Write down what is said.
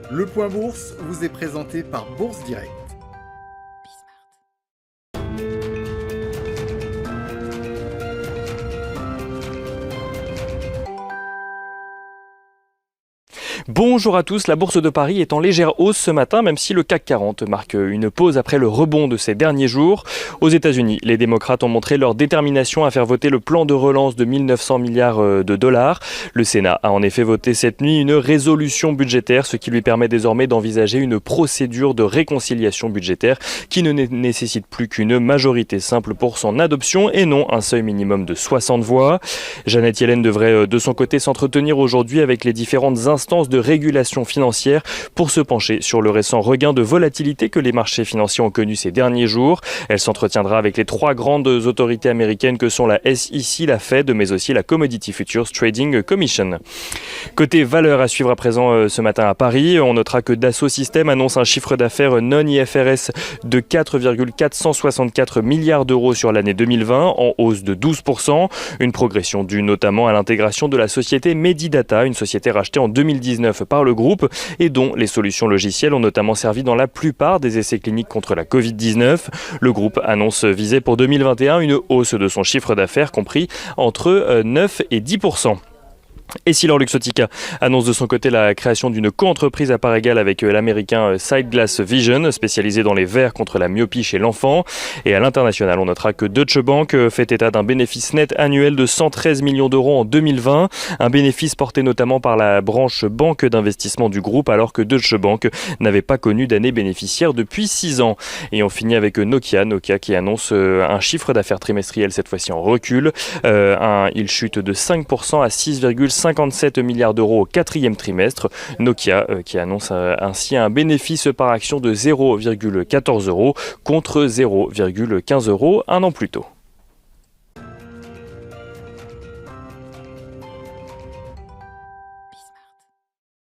Le Point Bourse vous est présenté par Bourse Direct. Bonjour à tous, la Bourse de Paris est en légère hausse ce matin, même si le CAC 40 marque une pause après le rebond de ces derniers jours. Aux États-Unis, les démocrates ont montré leur détermination à faire voter le plan de relance de 1900 milliards de dollars. Le Sénat a en effet voté cette nuit une résolution budgétaire, ce qui lui permet désormais d'envisager une procédure de réconciliation budgétaire qui ne nécessite plus qu'une majorité simple pour son adoption et non un seuil minimum de 60 voix. Janet Yellen devrait de son côté s'entretenir aujourd'hui avec les différentes instances de régulation financière pour se pencher sur le récent regain de volatilité que les marchés financiers ont connu ces derniers jours. Elle s'entretiendra avec les trois grandes autorités américaines que sont la SEC, la Fed, mais aussi la Commodity Futures Trading Commission. Côté valeur à suivre à présent ce matin à Paris, on notera que Dassault Systèmes annonce un chiffre d'affaires non-IFRS de 4,464 milliards d'euros sur l'année 2020, en hausse de 12%, une progression due notamment à l'intégration de la société Medidata, une société rachetée en 2019 par le groupe et dont les solutions logicielles ont notamment servi dans la plupart des essais cliniques contre la Covid-19. Le groupe annonce viser pour 2021 une hausse de son chiffre d'affaires compris entre 9 et 10%. Essilor Luxottica annonce de son côté la création d'une co-entreprise à part égale avec l'américain Sightglass Vision, spécialisé dans les verres contre la myopie chez l'enfant. Et à l'international, on notera que Deutsche Bank fait état d'un bénéfice net annuel de 113 millions d'euros en 2020, un bénéfice porté notamment par la branche banque d'investissement du groupe, alors que Deutsche Bank n'avait pas connu d'année bénéficiaire depuis 6 ans. Et on finit avec Nokia qui annonce un chiffre d'affaires trimestriel cette fois-ci en recul. Il chute de 5% à 6,57 milliards d'euros au quatrième trimestre. Nokia qui annonce ainsi un bénéfice par action de 0,14 € contre 0,15 € un an plus tôt.